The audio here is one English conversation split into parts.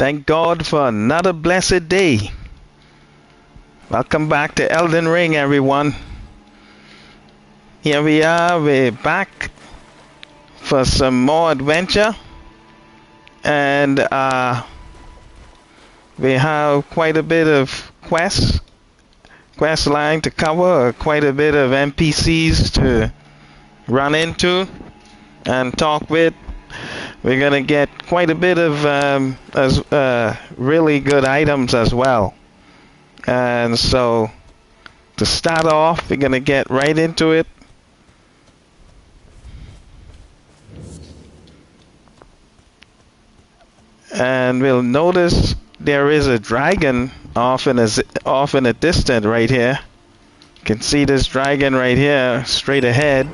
Thank God for another blessed day. Welcome back to Elden Ring, everyone. Here we are, we're back for some more adventure. And we have quite a bit of quest line to cover, quite a bit of NPCs to run into and talk with. We're gonna get quite a bit of really good items as well. And so to start off, we're gonna get right into it. And we'll notice there is a dragon off in a distance right here. You can see this dragon right here, straight ahead.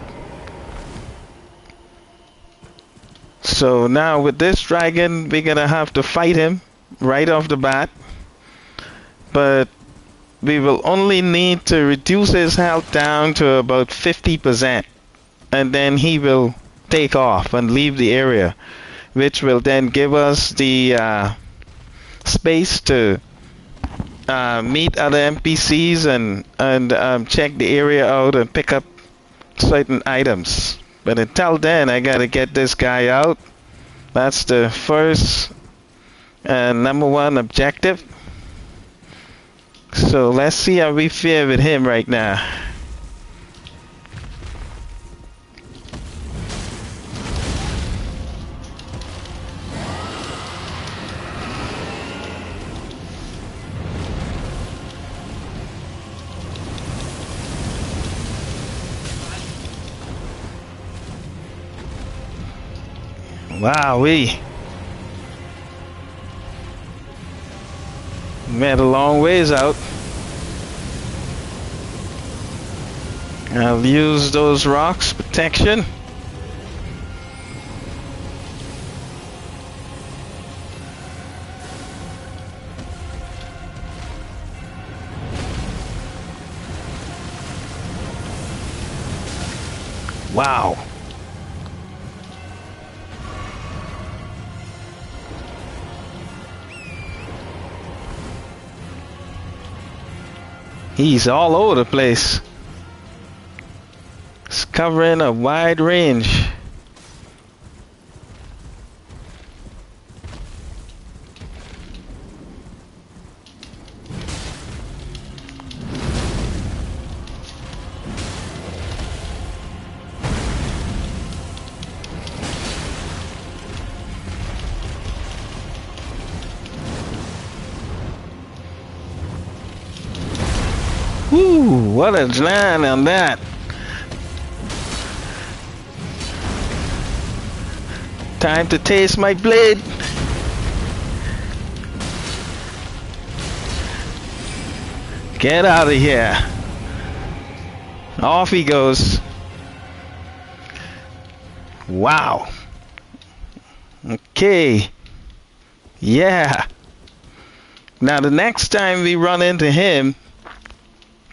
So now with this dragon, we're gonna have to fight him right off the bat. But we will only need to reduce his health down to about 50%. And then he will take off and leave the area, which will then give us the space to meet other NPCs and check the area out and pick up certain items. But until then, I gotta get this guy out. That's the first and number one objective. So let's see how we fare with him right now. Wow, we made a long ways out. I'll use those rocks protection. Wow. He's all over the place. It's covering a wide range. Woo, what a line on that. Time to taste my blade. Get out of here. Off he goes. Wow. Okay. Yeah. Now the next time we run into him,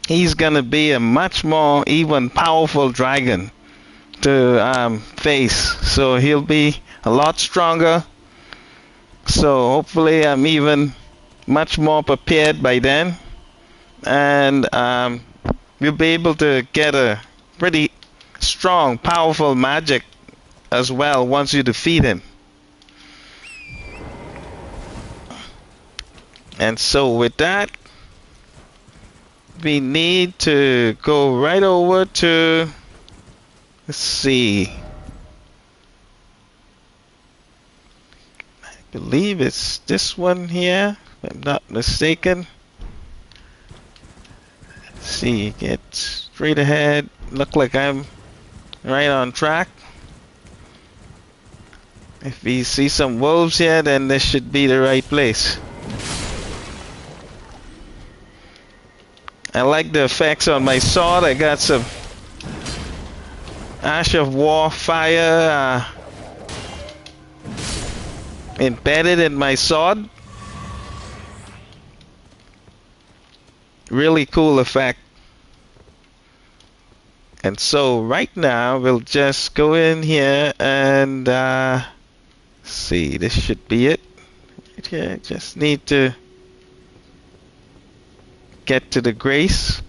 he's gonna be a much more even powerful dragon to face. So he'll be a lot stronger. So hopefully I'm even much more prepared by then. And we'll be able to get a pretty strong, powerful magic as well once you defeat him. And so with that, we need to go right over to, let's see, I believe it's this one here, if I'm not mistaken. Let's see, get straight ahead, look like I'm right on track. If we see some wolves here, then this should be the right place. I like the effects on my sword. I got some Ash of War fire embedded in my sword. Really cool effect. And so right now we'll just go in here and see, this should be it. Right here, just need to get to the grace.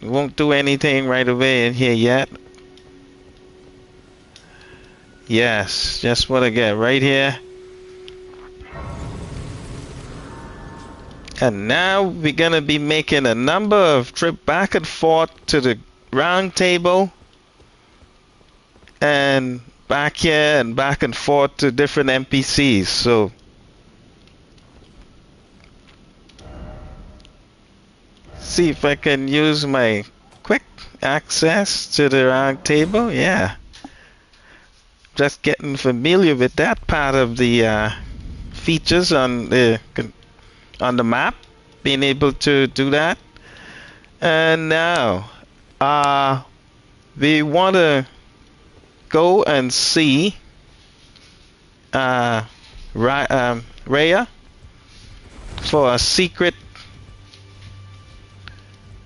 We won't do anything right away in here yet. Yes, just what I get right here. And now we're gonna be making a number of trips back and forth to the round table and back here and back and forth to different NPCs. So see if I can use my quick access to the round table. Yeah, just getting familiar with that part of the features on the map, being able to do that. And now we want to go and see Rhea for a secret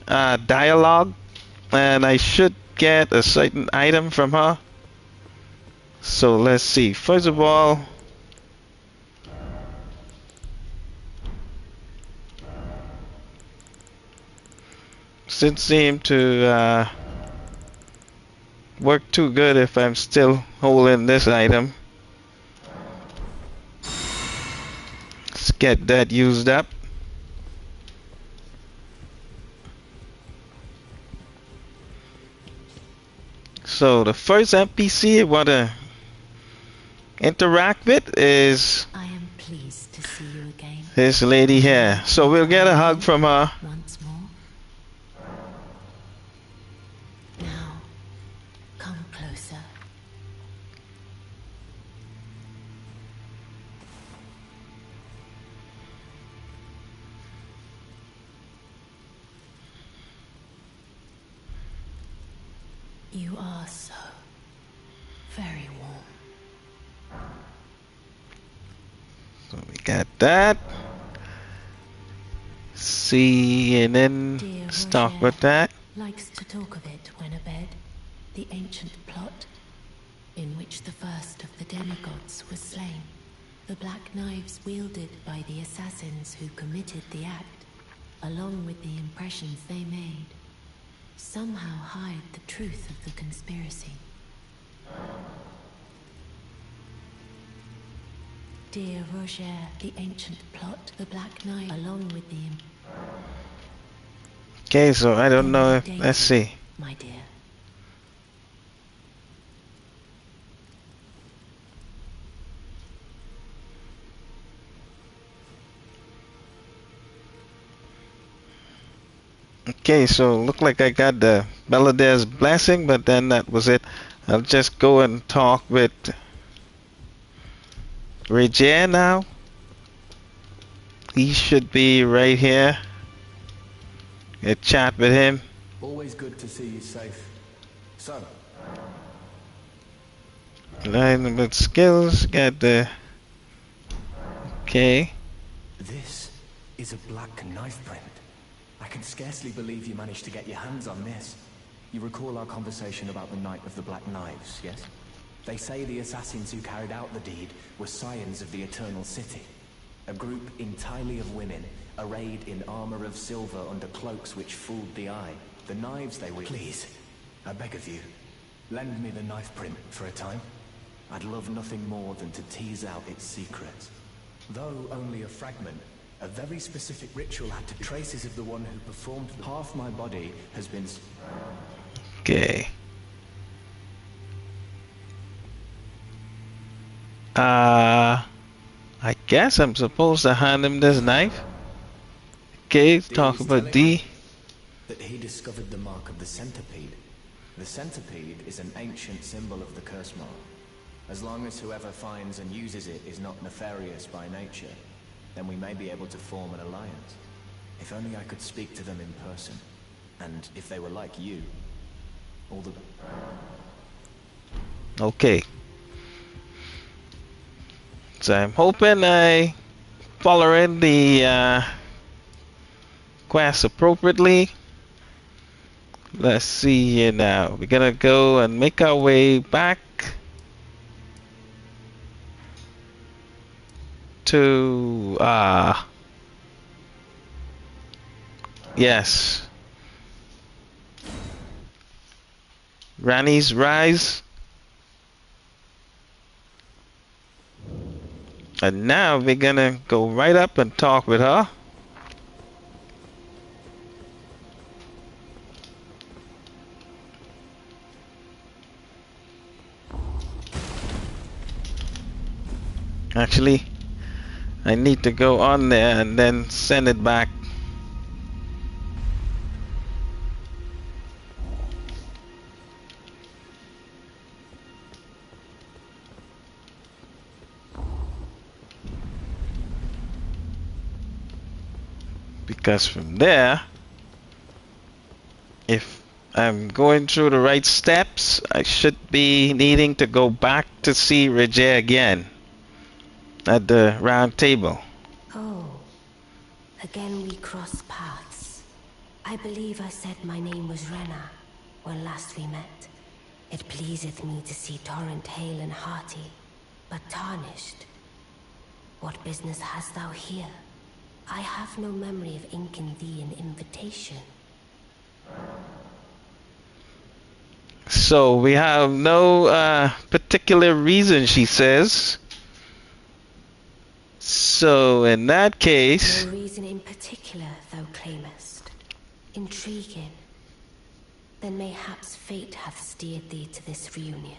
dialogue, and I should get a certain item from her. So let's see. First of all, didn't seem to work too good if I'm still holding this item. Let's get that used up. So the first NPC I want to interact with is I am pleased to see you again. This lady here. So we'll get a hug from her. Once more. Now, come closer. You are so very warm. So we got that. See, and then Dear start Roger with that. likes to talk of it when abed, the ancient plot in which the first of the demigods was slain, the black knives wielded by the assassins who committed the act, along with the impressions they made, somehow hide the truth of the conspiracy. Dear Roger, the ancient plot, the black knife, along with the Okay, so I don't know if, let's see. my dear. Okay, so look like I got the Beladir's blessing, but then that was it. I'll just go and talk with Roger now. He should be right here. Get chat with him. Always good to see you safe. So, Line with skills, got the... Okay. this is a black knife print. I can scarcely believe you managed to get your hands on this. You recall our conversation about the Night of the Black Knives, yes? They say the assassins who carried out the deed were scions of the Eternal City. A group entirely of women, arrayed in armor of silver under cloaks which fooled the eye. The knives they were... Please, I beg of you, lend me the knife print for a time. I'd love nothing more than to tease out its secrets. Though only a fragment, a very specific ritual had to traces of the one who performed the... Half my body has been... Okay. I guess I'm supposed to hand him this knife. Okay, talk about D. That he discovered the mark of the centipede. The centipede is an ancient symbol of the curse mark. As long as whoever finds and uses it is not nefarious by nature, then we may be able to form an alliance. If only I could speak to them in person. And if they were like you, all the... Okay. So I'm hoping I following the quest appropriately. Let's see here now. We're gonna go and make our way back to yes, Ranni's Rise. And now we're gonna go right up and talk with her. Actually, I need to go on there and then send it back. Because from there, if I'm going through the right steps, I should be needing to go back to see Regé again at the round table. Oh, again we cross paths. I believe I said my name was Renna when last we met. It pleaseth me to see Torrent hale and hearty, but tarnished. What business hast thou here? I have no memory of inking thee an invitation. So we have no particular reason, she says. So in that case... No reason in particular, thou claimest. Intriguing. Then mayhaps fate hath steered thee to this reunion.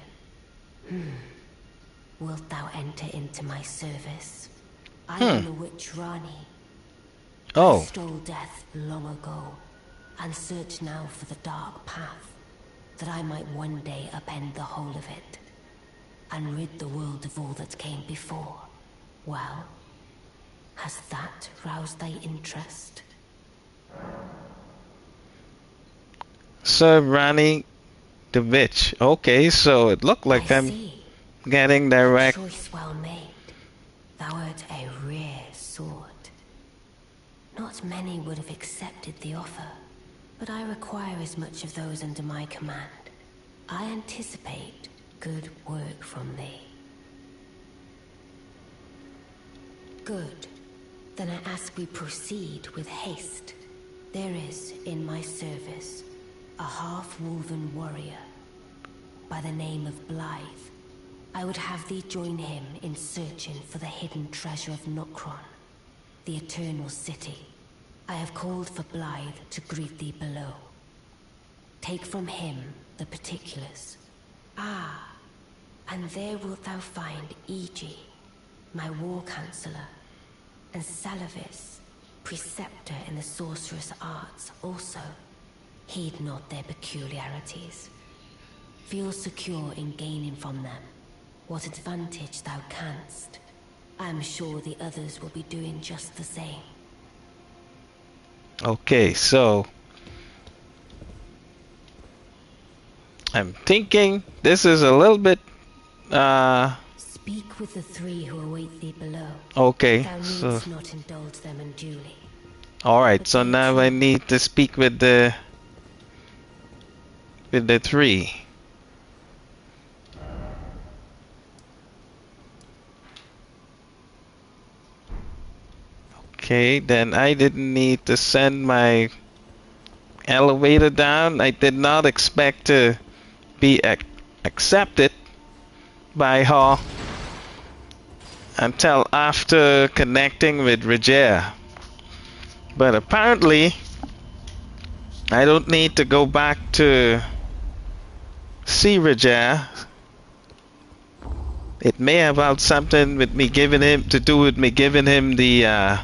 Wilt thou enter into my service? I am the witch Ranni. I stole death long ago, and search now for the dark path, that I might one day upend the whole of it, and rid the world of all that came before. Well, has that roused thy interest? Sir Ranni the witch. Okay, so it looked like I'm getting direct. Choice well made. Thou art a rare sword. Not many would have accepted the offer, but I require as much of those under my command. I anticipate good work from thee. Good. Then I ask we proceed with haste. There is, in my service, a half-woven warrior by the name of Blythe. I would have thee join him in searching for the hidden treasure of Nokron, the Eternal City. I have called for Blythe to greet thee below. Take from him the particulars. Ah, and there wilt thou find Iji, my war counselor, and Seluvis, preceptor in the sorceress arts also. Heed not their peculiarities. Feel secure in gaining from them what advantage thou canst. I am sure the others will be doing just the same. Okay, so I'm thinking this is a little bit Speak with the three who await thee below. okay, Thou so needst not indulge them unduly. alright, so now I need to speak with the three. Okay, then I didn't need to send my elevator down. I did not expect to be accepted by her until after connecting with Regé. But apparently, I don't need to go back to see Regé. It may have had something with me giving him to do with me giving him the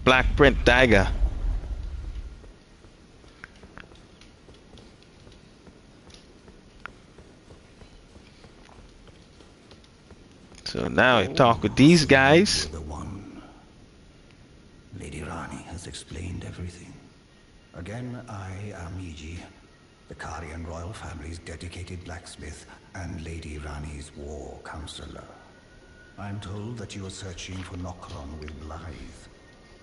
black print dagger. So now I talk with these guys. The one. Lady Ranni has explained everything. Again, I am Iji, the Karian royal family's dedicated blacksmith and Lady Ranni's war counselor. I'm told that you are searching for Nokron with Blythe.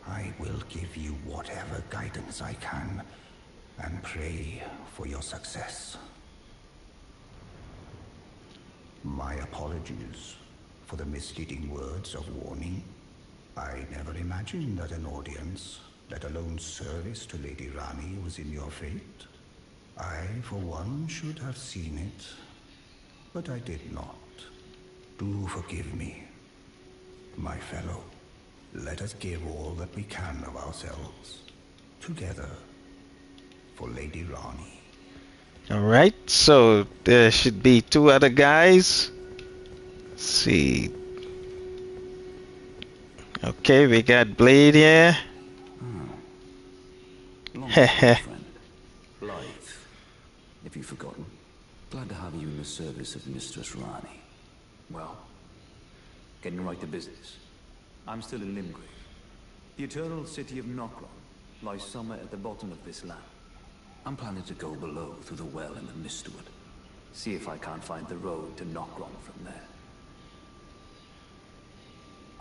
I will give you whatever guidance I can, and pray for your success. My apologies. for the misleading words of warning. I never imagined that an audience, let alone service to Lady Ranni, was in your fate. I, for one, should have seen it, but I did not. Do forgive me. My fellow, let us give all that we can of ourselves, together, for Lady Ranni. Alright, so there should be 2 other guys. Let's see. Okay, we got Blade here. Long time, friend. Life. Have you forgotten? Glad to have you in the service of Mistress Ranni. Well, getting right to business. I'm still in Limgrave. The eternal city of Nokron lies somewhere at the bottom of this land. I'm planning to go below through the well in the Mistwood. See if I can't find the road to Nokron from there.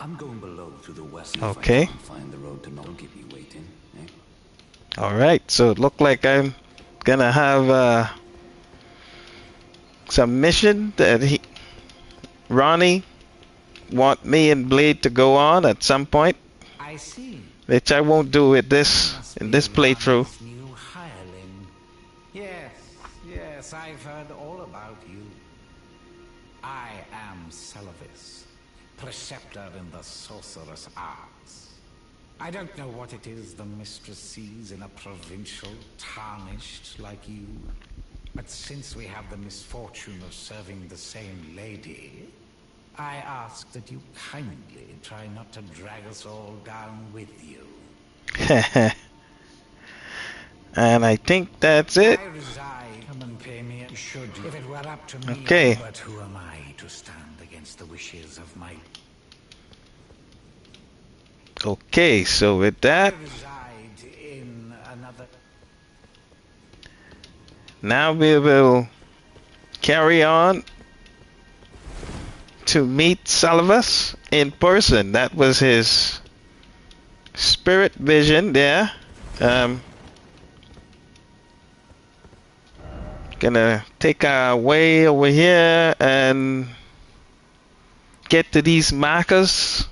I'm going below through the west. Okay. If I can't find the road to Nokron, don't keep me waiting, eh? Alright, so it look like I'm gonna have some mission that Ranni want me and Blade to go on at some point. I see. Which I won't do in this playthrough. New hireling. Yes, I've heard all about you. I am Seluvis, preceptor in the sorceress arts. I don't know what it is the mistress sees in a provincial tarnished like you, but since we have the misfortune of serving the same lady, I ask that you kindly try not to drag us all down with you. And I think that's it. I reside. Come and pay me. Should if it were up to me. Okay. But who am I to stand against the wishes of my? Okay, so with that, I reside in another. now we will carry on to meet Seluvis in person. That was his spirit vision there. Gonna take our way over here and get to these markers.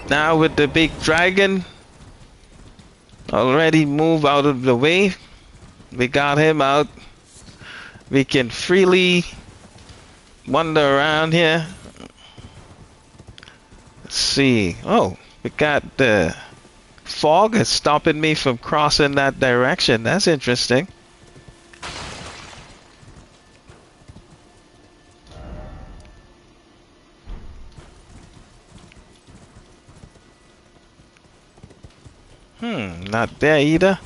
Now with the big dragon already move out of the way, we got him out. We can freely wander around here. Let's see. Oh, we got the fog is stopping me from crossing that direction. That's interesting. Not there either.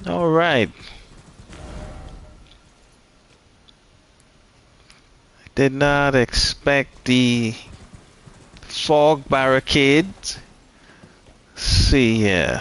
All right. I did not expect the fog barricades. See here.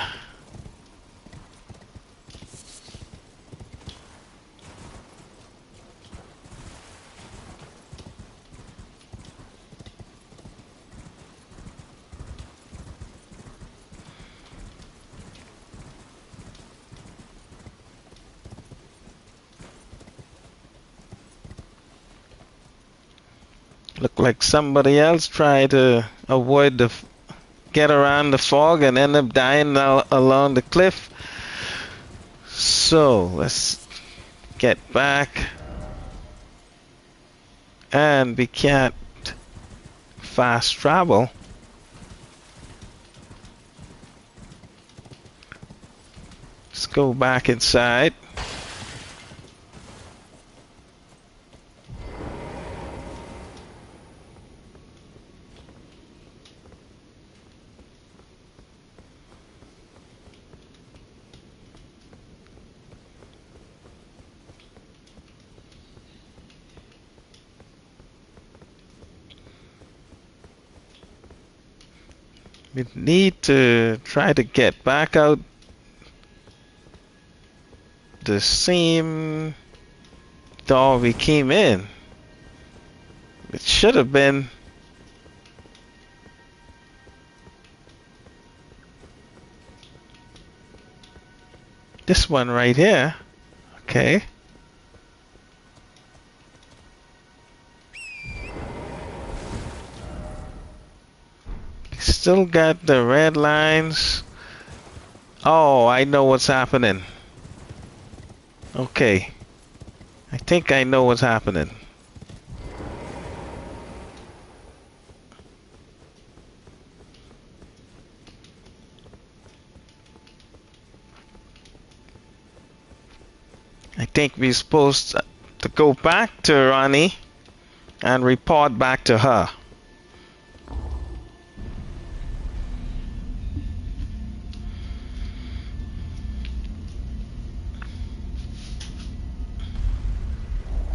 Look like somebody else tried to avoid the get around the fog and end up dying along the cliff. So let's get back, and we can't fast travel. Let's go back inside. We need to try to get back out the same door we came in. It should have been this one right here. Okay. Still got the red lines. Oh, I know what's happening. Okay. I think I know what's happening. I think we're supposed to go back to Ranni and report back to her.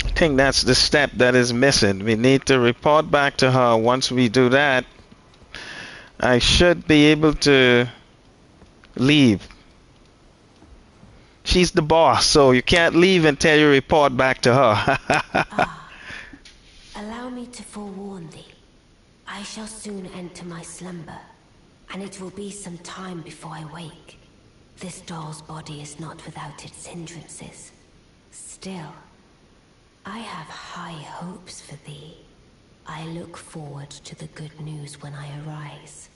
I think that's the step that is missing. We need to report back to her. Once we do that, I should be able to leave. She's the boss, so you can't leave until you report back to her. Allow me to forewarn thee. I shall soon enter my slumber, and it will be some time before I wake. This doll's body is not without its hindrances. Still, I have high hopes for thee. I look forward to the good news when I arise.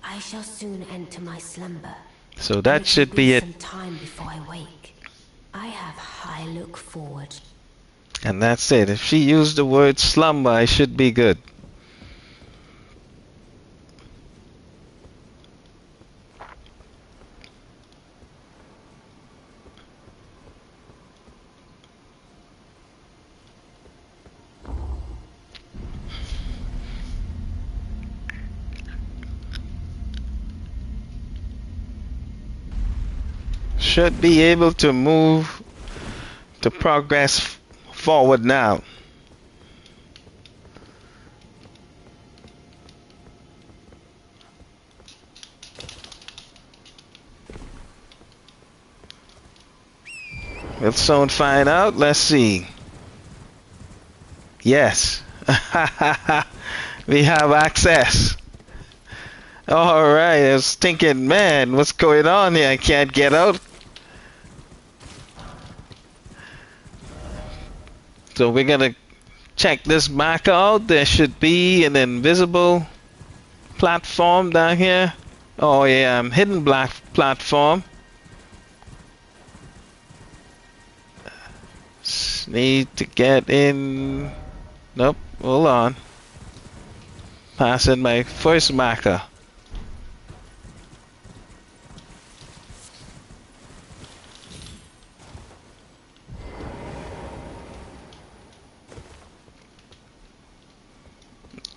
I shall soon enter my slumber. So that should be it. Some time before I wake. I have high look forward. And that's it. If she used the word slumber, I should be good. Should be able to move to progress forward now. We'll soon find out. Let's see. Yes. We have access. Alright, I was thinking, man, what's going on here? I can't get out. So we're gonna check this marker out. There should be an invisible platform down here. Oh yeah, hidden black platform. Need to get in. Nope, hold on. Passing my first marker.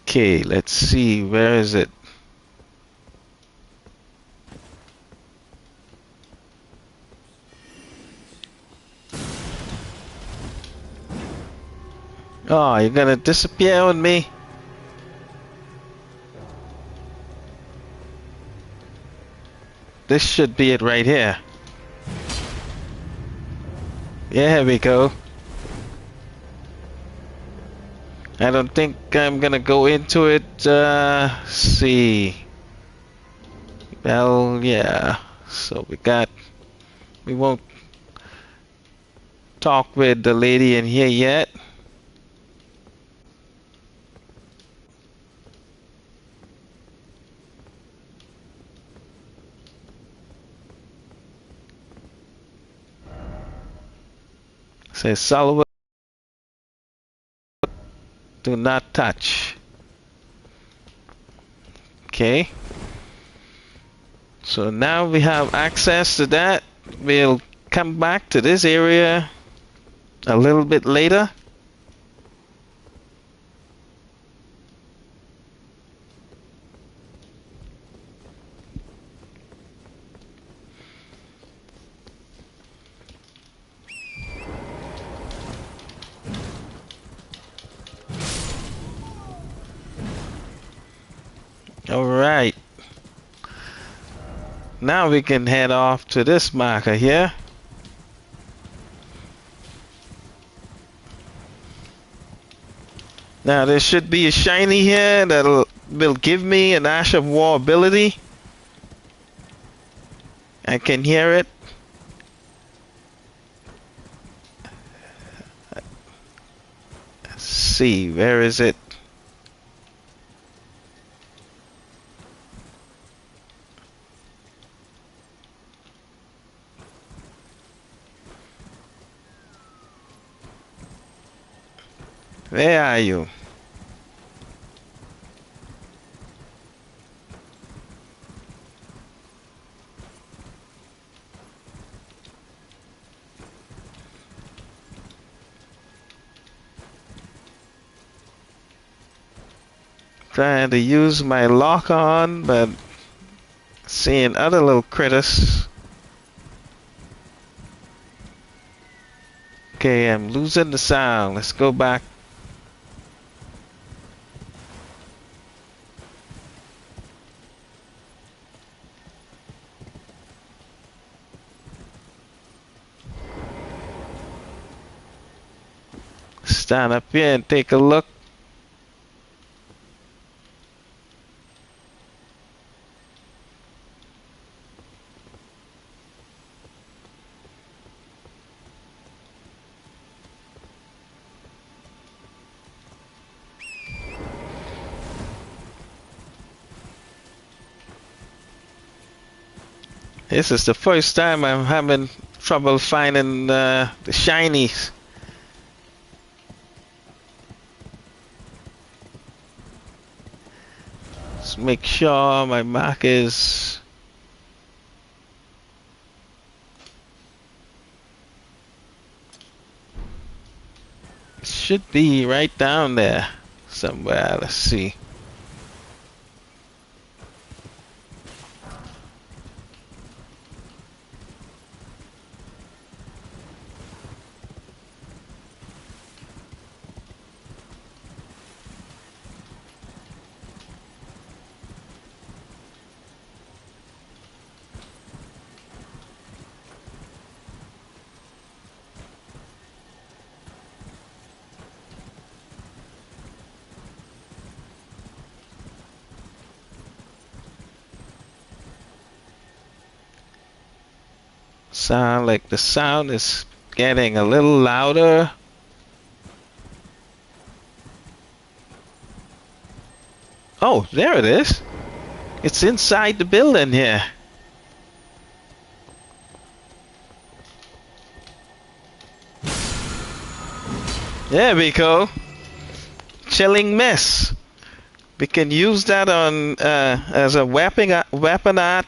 Okay, let's see, where is it? Oh, you're gonna disappear on me? This should be it right here. Yeah, here we go. I don't think I'm gonna go into it. See. Well, yeah. So we won't talk with the lady in here yet. Says Seluvis, do not touch. Okay. So now we have access to that. We'll come back to this area a little bit later. All right. Now we can head off to this marker here. Now there should be a shiny here that will give me an Ash of War ability. I can hear it. Let's see, where is it? Where are you? Trying to use my lock on, but seeing other little critters. Okay, I'm losing the sound. Let's go back. Stand up here and take a look. This is the first time I'm having trouble finding the shinies. Let's make sure my mark is should be right down there somewhere. Let's see. Sound like the sound is getting a little louder. Oh, there it is. It's inside the building here. There we go. Chilling Mist. We can use that on as a weapon art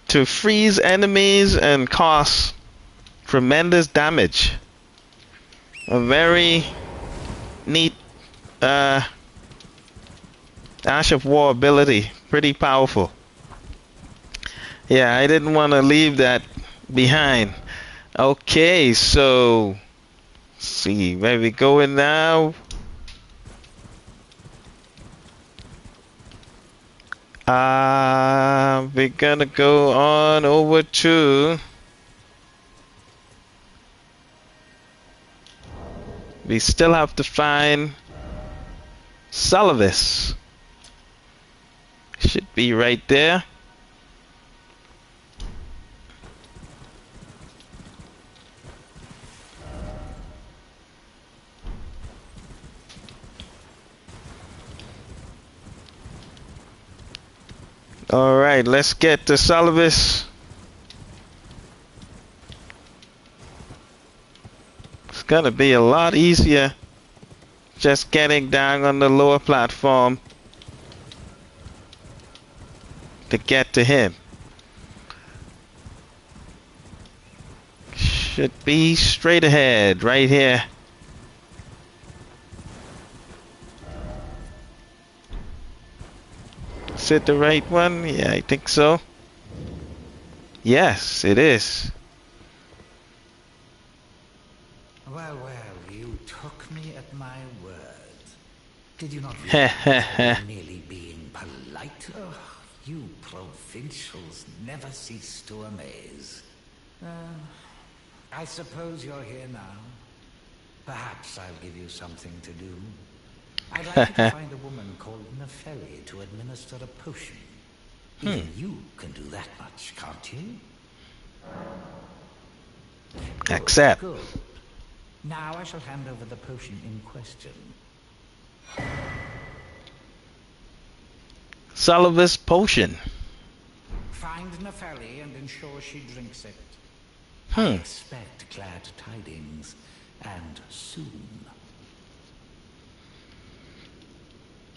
to freeze enemies and cause tremendous damage. A very neat Ash of War ability. Pretty powerful. Yeah, I didn't want to leave that behind. Okay, so let's see where we going now. We're gonna go on over to. We still have to find Seluvis. Should be right there. Alright, let's get to Seluvis. It's gonna be a lot easier just getting down on the lower platform to get to him. Should be straight ahead, right here. Is it the right one? Yeah, I think so. Yes, it is. Well, you took me at my word. Did you not realize I was merely being polite? You provincials never cease to amaze. I suppose you're here now. Perhaps I'll give you something to do. I'd like you to find a woman called Nefeli to administer a potion. Even you can do that much, can't you? Accept. Good. Now I shall hand over the potion in question. Seluvis potion. Find Nefeli and ensure she drinks it. I expect glad tidings, and soon.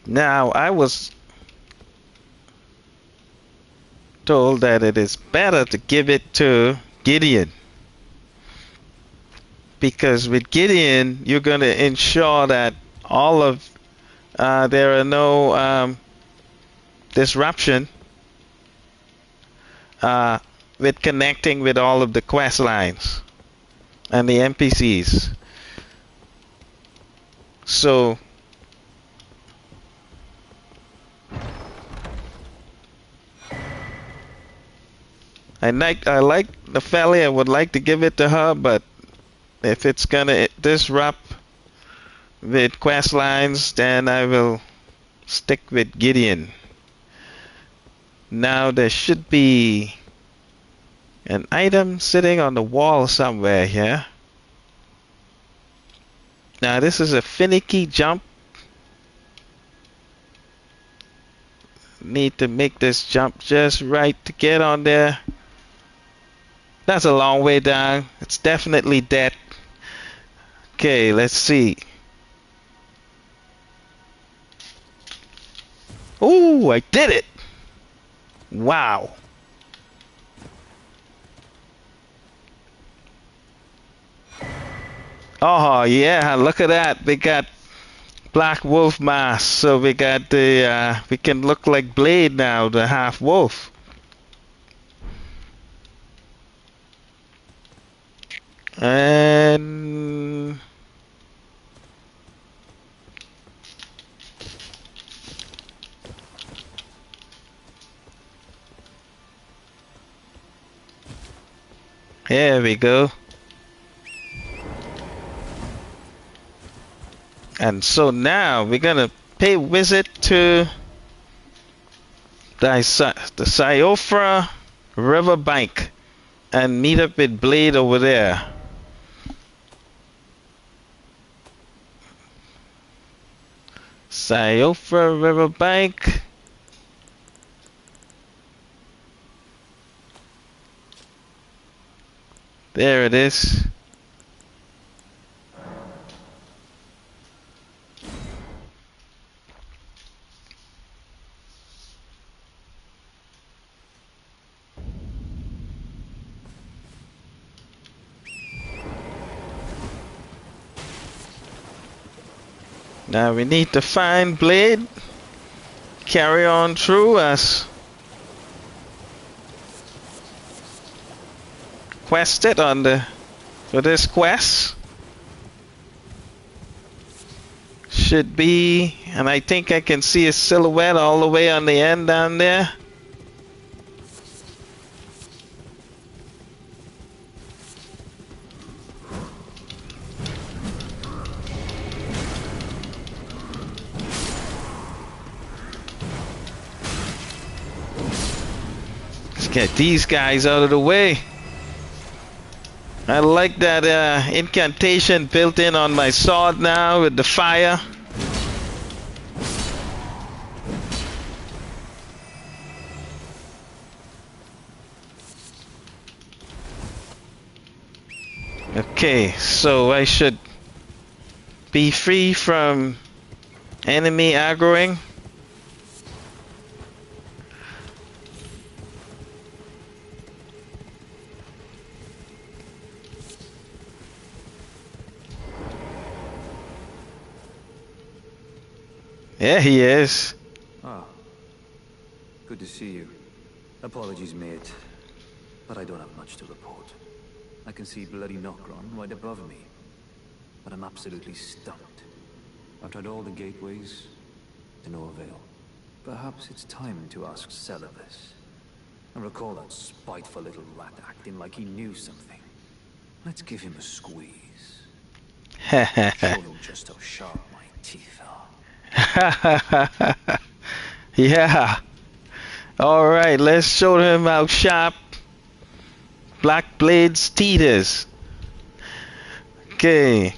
Now, I was told that it is better to give it to Gideon. Because with Gideon, you're going to ensure that all of there are no disruption with connecting with all of the quest lines and the NPCs. So I like Nefeli. I would like to give it to her, but if it's gonna disrupt with quest lines, then I will stick with Gideon. Now there should be an item sitting on the wall somewhere here. Now this is a finicky jump. Need to make this jump just right to get on there. That's a long way down. It's definitely dead. Okay, let's see. Ooh, I did it! Wow. Oh yeah, look at that. We got Black Wolf mask. So we got the we can look like Blade now, the half wolf. And there we go. And so now we're gonna pay visit to the Siofra Riverbank and meet up with Blade over there. Siofra Riverbank. There it is. Now we need to find Blade. Carry on through as quested on for this quest. Should be, and I think I can see a silhouette all the way on the end down there. Let's get these guys out of the way. I like that incantation built in on my sword now with the fire. Okay, so I should be free from enemy aggroing. Yeah, he is. Ah, good to see you. Apologies, mate, but I don't have much to report. I can see bloody Nokron right above me, but I'm absolutely stumped. I've tried all the gateways, to no avail. Perhaps it's time to ask Seluvis. I recall that spiteful little rat acting like he knew something. Let's give him a squeeze. Show him just how sharp my teeth are. Yeah. Alright, let's show him how sharp Black Blade's teeth is. Okay.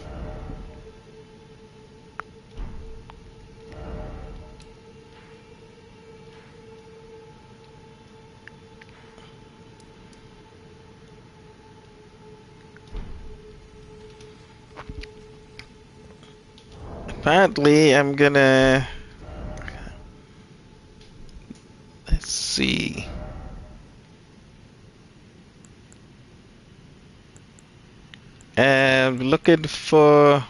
Apparently, I'm gonna... Let's see. I'm looking for...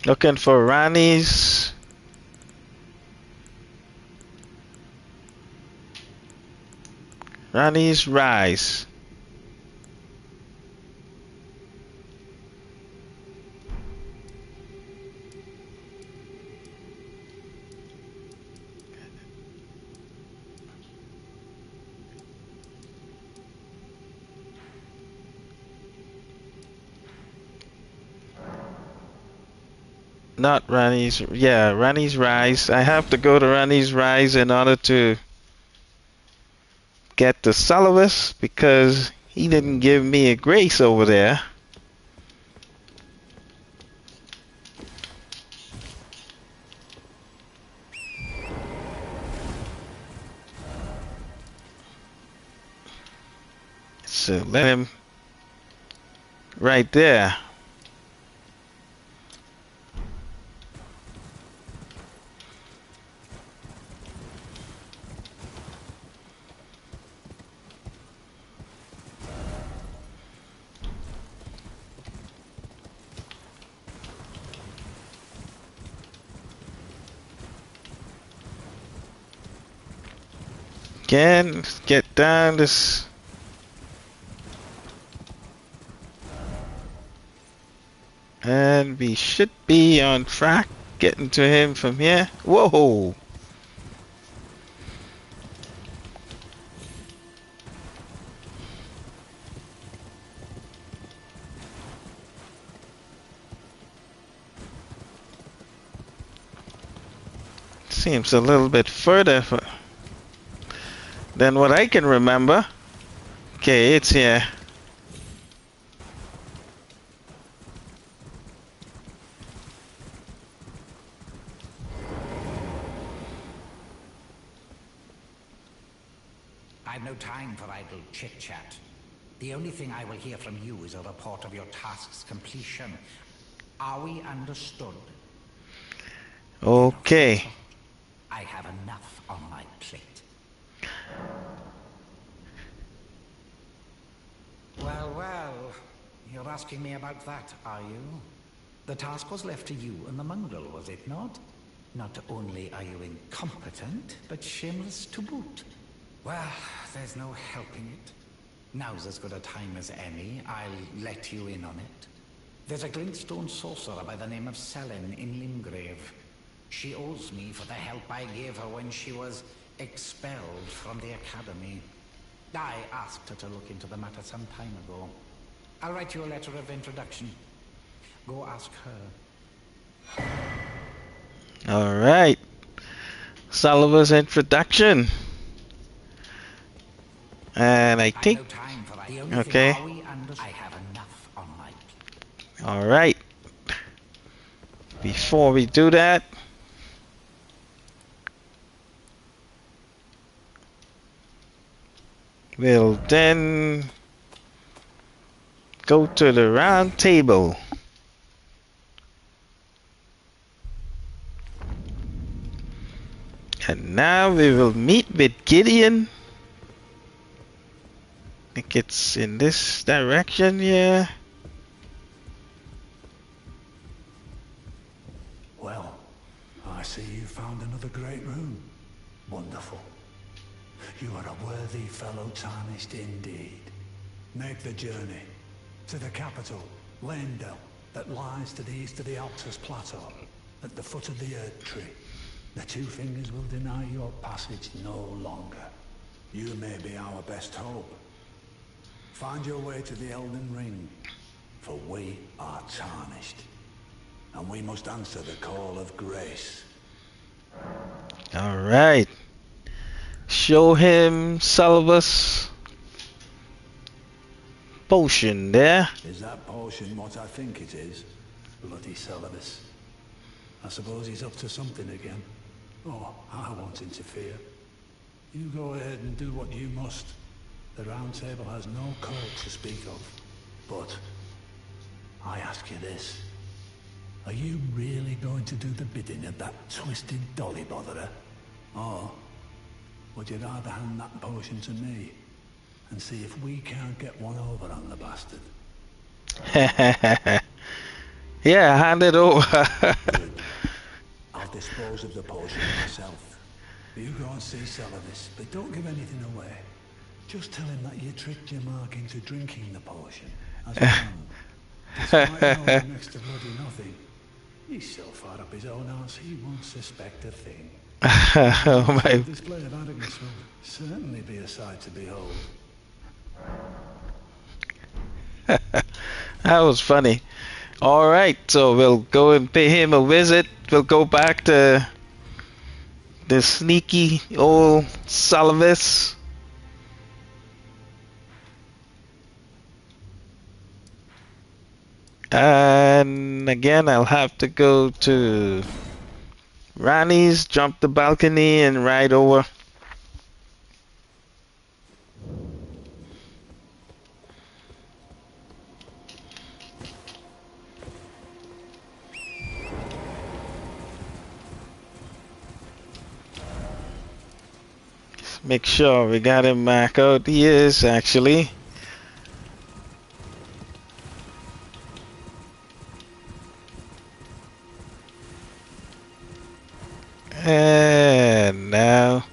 Looking for Ranni's Rise. Not Ranni's, yeah, Ranni's Rise. I have to go to Ranni's Rise in order to get the Seluvis because he didn't give me a grace over there. So let him right there. Again, let's get down this. And we should be on track getting to him from here. Whoa! Seems a little bit further than what I can remember. Okay, it's here. I've no time for idle chit-chat. The only thing I will hear from you is a report of your task's completion. Are we understood? Okay. I have enough on my plate. Well, well. You're asking me about that, are you? The task was left to you and the mongrel, was it not? Not only are you incompetent, but shameless to boot. Well, there's no helping it. Now's as good a time as any. I'll let you in on it. There's a glintstone sorcerer by the name of Sellen in Limgrave. She owes me for the help I gave her when she was expelled from the academy. I asked her to look into the matter some time ago. I'll write you a letter of introduction. Go ask her. Alright. Seluvis introduction. And I think... Okay. I have enough on my... Alright. Before we do that... We'll then go to the round table. And now we will meet with Gideon. I think it's in this direction, yeah. Well, see you found another great rune. Wonderful. You are a worthy fellow tarnished indeed. Make the journey to the capital, Leyndell, that lies to the east of the Altus Plateau, at the foot of the Erd Tree. The Two Fingers will deny your passage no longer. You may be our best hope. Find your way to the Elden Ring, for we are tarnished, and we must answer the call of grace. All right. Show him Seluvis potion there. Is that potion what I think it is? Bloody Seluvis. I suppose he's up to something again. Oh, I won't interfere. You go ahead and do what you must. The Round Table has no code to speak of. But I ask you this. Are you really going to do the bidding of that twisted dolly botherer? Or would you rather hand that potion to me and see if we can't get one over on the bastard? Yeah, hand it over. Good. I'll dispose of the potion myself. You go and see Seluvis, but don't give anything away. Just tell him that you tricked your mark into drinking the potion as a man. Despite knowing next to bloody nothing, he's so far up his own arse he won't suspect a thing. Oh my. The display of arrogance will certainly be a sight to behold. That was funny. All right, so we'll go and pay him a visit. We'll go back to the sneaky old Seluvis. And again, I'll have to go to Ranni's, jump the balcony, and ride over. Make sure we got him back out. He is actually. And now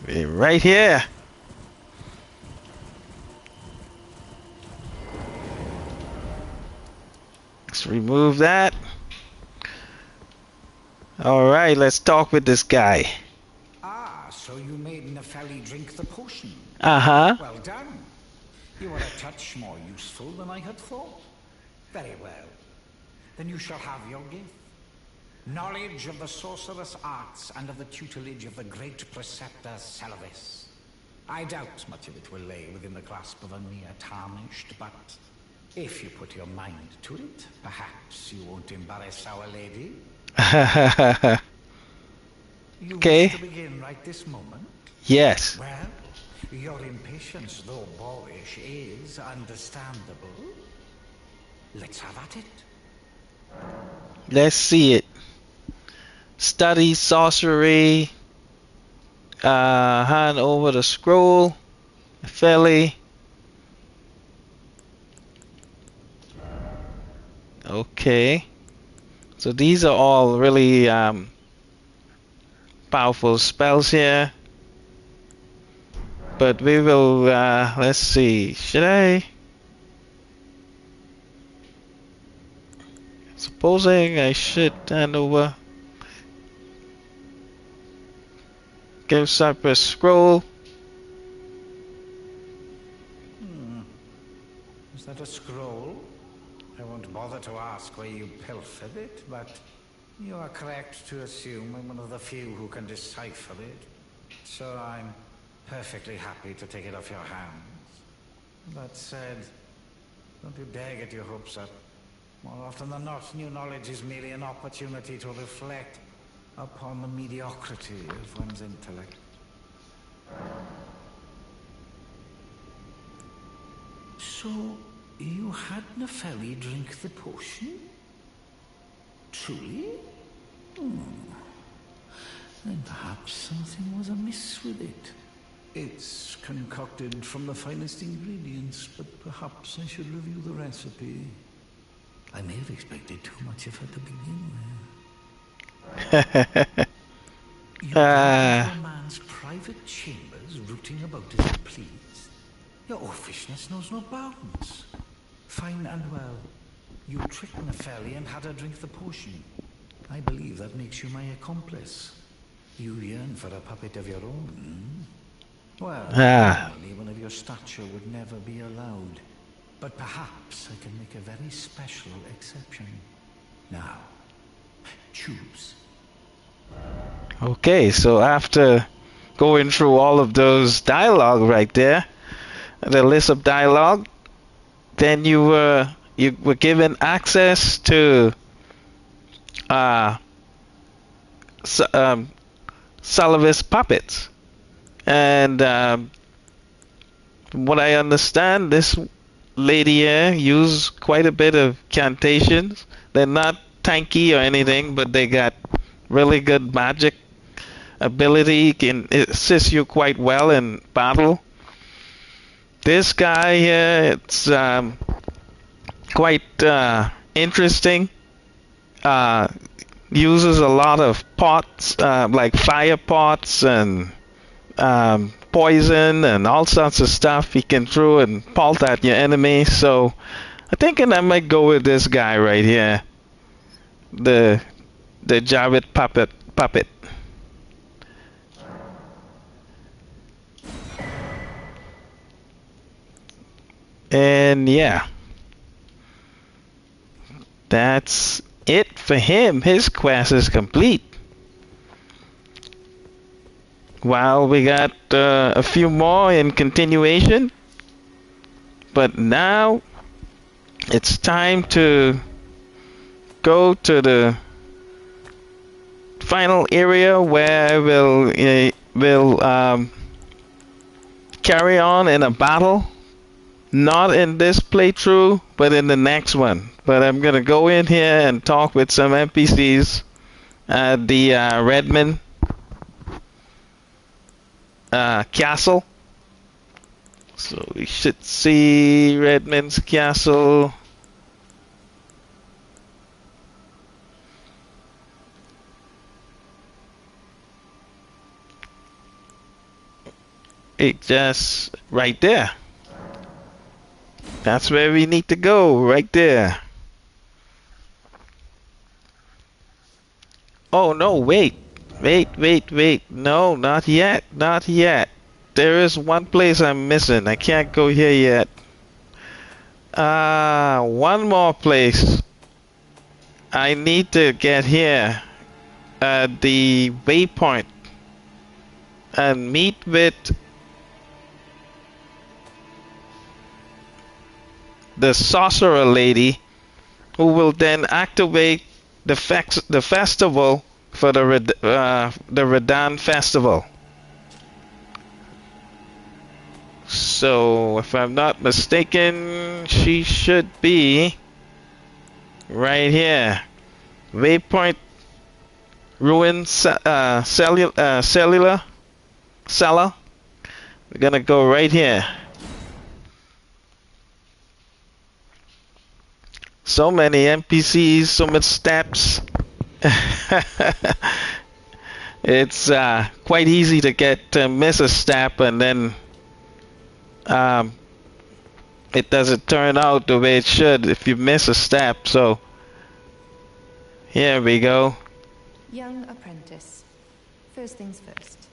we're right here. Let's remove that. Alright, let's talk with this guy. Ah, so you made Nepheli drink the potion. Uh-huh. Well done. You are a touch more useful than I had thought. Very well. Then you shall have your gift. Knowledge of the sorceress arts and of the tutelage of the great preceptor Seluvis. I doubt much of it will lay within the grasp of a mere tarnished, but if you put your mind to it, perhaps you won't embarrass our lady. You wish to begin right this moment? Yes. Well, your impatience, though boyish, is understandable. Let's have at it. Let's see it. Study sorcery. Hand over the scroll. Nepheli. Okay. So these are all really powerful spells here. But we will, let's see. Should I? Supposing I should hand over. Give Cypress scroll. Is that a scroll? I won't bother to ask where you pilfered it, but you are correct to assume I'm one of the few who can decipher it. So I'm perfectly happy to take it off your hands. That said, don't you dare get your hopes up. More often than not, new knowledge is merely an opportunity to reflect upon the mediocrity of one's intellect. So, you had Nepheli drink the potion? Truly? Then perhaps something was amiss with it. It's concocted from the finest ingredients, but perhaps I should review the recipe. I may have expected too much of her to begin with. You go into a man's private chambers, rooting about as you please. Your offishness knows no bounds. Fine and well. You tricked Nepheli and had her drink the potion. I believe that makes you my accomplice. You yearn for a puppet of your own. Well, normally one of your stature would never be allowed. But perhaps I can make a very special exception. Now, choose. Okay, so after going through all of those dialogue right there, the list of dialogue, then you were given access to Seluvis puppets, and from what I understand, this lady here used quite a bit of cantations. They're not tanky or anything, but they got really good magic ability, can assist you quite well in battle. This guy here, it's quite interesting. Uses a lot of pots, like fire pots and poison and all sorts of stuff he can throw and pult at your enemy. So I'm thinking I might go with this guy right here, the Jared puppet. And yeah, that's it for him. His quest is complete. Well, we got a few more in continuation, but now it's time to go to the final area where we'll carry on in a battle. Not in this playthrough, but in the next one. But I'm gonna go in here and talk with some NPCs at the Redmond castle. So we should see Redmond's castle. It just right there. That's where we need to go, right there. Oh no, wait. No, not yet. There is one place I'm missing. I can't go here yet. One more place. I need to get here at the Waypoint and meet with the sorcerer lady, who will then activate the festival for the Radahn festival. So, if I'm not mistaken, she should be right here. Waypoint Ruins cellar. We're gonna go right here. So many NPCs, so much steps. It's quite easy to miss a step, and then it doesn't turn out the way it should if you miss a step. So here we go. Young apprentice, first things first.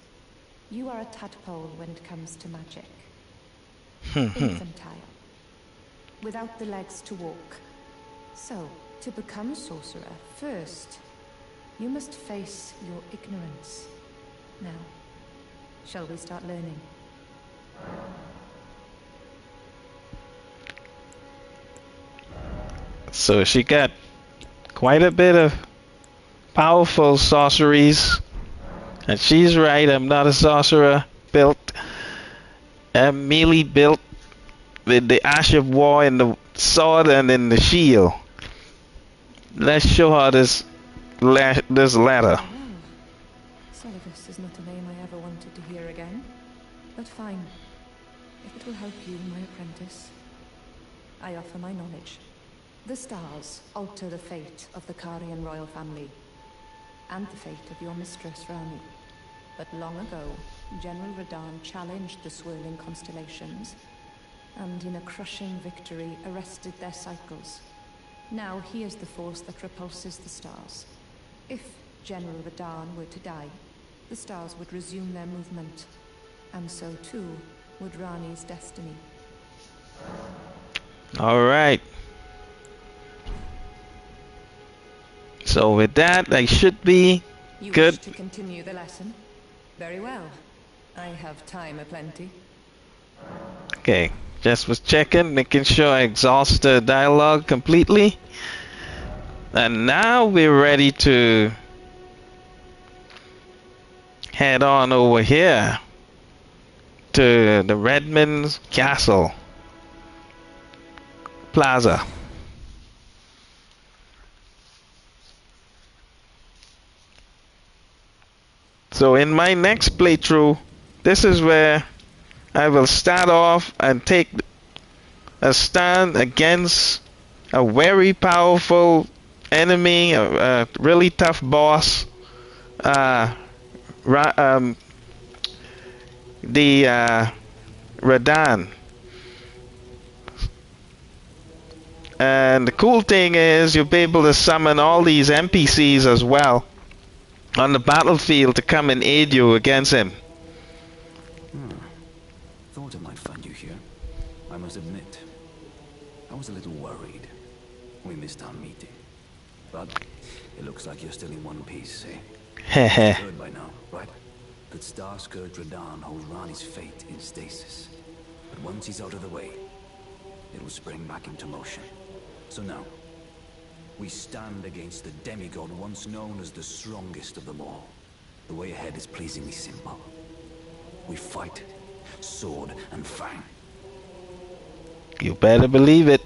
You are a tadpole when it comes to magic. Infantile, without the legs to walk. So, to become a sorcerer, first, you must face your ignorance. Now, shall we start learning? So she got quite a bit of powerful sorceries. And she's right, I'm not a sorcerer. I'm melee built. with the Ash of War in the sword and in the shield. Let's show her this letter. Seluvis is not a name I ever wanted to hear again. But fine. If it will help you, my apprentice, I offer my knowledge. The stars alter the fate of the Karian royal family, and the fate of your mistress, Ranni. But long ago, General Radahn challenged the swirling constellations, and in a crushing victory arrested their cycles. Now he is the force that repulses the stars. If General Radahn were to die, the stars would resume their movement, and so too would Ranni's destiny. Alright. So with that, I should be You good. wish to continue the lesson? Very well. I have time aplenty. Okay, just was checking, making sure I exhaust the dialogue completely. And now we're ready to head on over here to the Redmond's Castle Plaza. So in my next playthrough, this is where I will start off and take a stand against a very powerful enemy, a really tough boss, the Radahn. And the cool thing is you'll be able to summon all these NPCs as well on the battlefield to come and aid you against him. Thought I might find you here. I must admit, I was a little worried. We missed our meeting. But it looks like you're still in one piece, eh? Heh. Heard by now, right? That Star-Scourge Radahn holds Ranni's fate in stasis. But once he's out of the way, it will spring back into motion. So now, we stand against the demigod once known as the strongest of them all. The way ahead is pleasingly simple. We fight, sword and fang. You better believe it.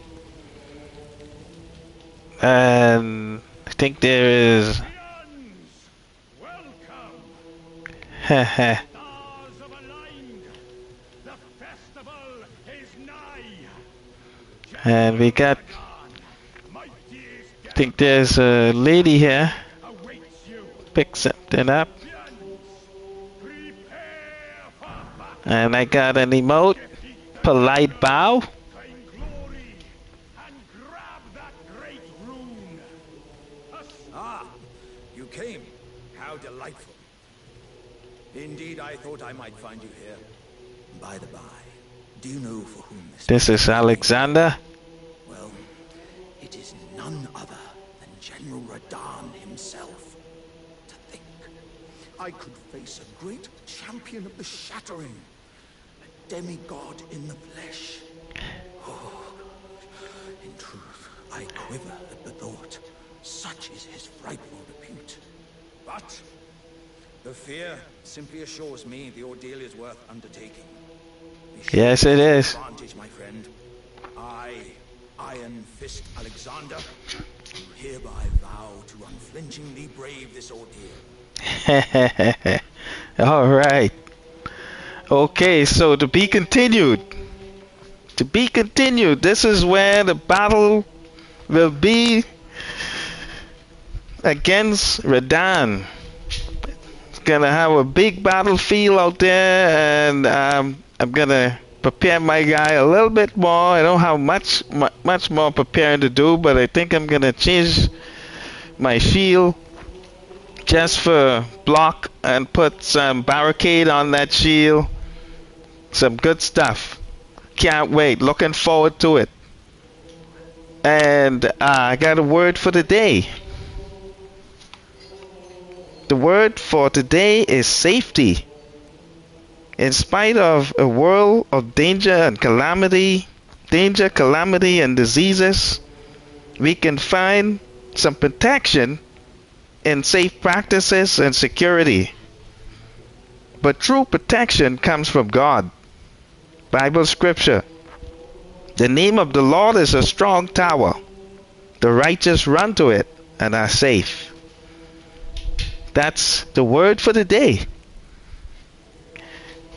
And I think there is. Heh. And we got. I think there's a lady here. Pick something up. And I got an emote. Polite bow. Ah, you came. How delightful. Indeed, I thought I might find you here. By the by, do you know for whom This is Alexander. Well, it is none other than General Radahn himself. To think, I could face a great champion of the Shattering, a demigod in the flesh. Oh, in truth, I quiver at the thought. Such is his frightful repute. But the fear simply assures me the ordeal is worth undertaking. Yes, it is. Advantage, my friend. I, Iron Fist Alexander, do hereby vow to unflinchingly brave this ordeal. All right. Okay, so to be continued. To be continued. This is where the battle will be against Radahn. It's gonna have a big battlefield out there, and I'm gonna prepare my guy a little bit more. I don't have much more preparing to do, but I think I'm gonna change my shield just for block and put some barricade on that shield. Some good stuff. Can't wait. Looking forward to it. And I got a word for today. The word for today is safety. In spite of a world of danger and calamity, and diseases, we can find some protection in safe practices and security. But true protection comes from God. Bible scripture. The name of the Lord is a strong tower. The righteous run to it and are safe. That's the word for the day.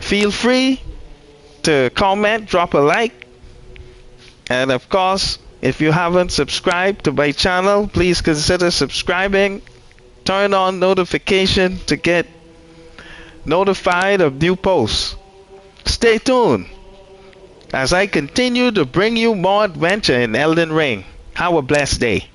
Feel free to comment, drop a like, and of course, if you haven't subscribed to my channel, please consider subscribing. Turn on notification to get notified of new posts. Stay tuned as I continue to bring you more adventure in Elden Ring. Have a blessed day.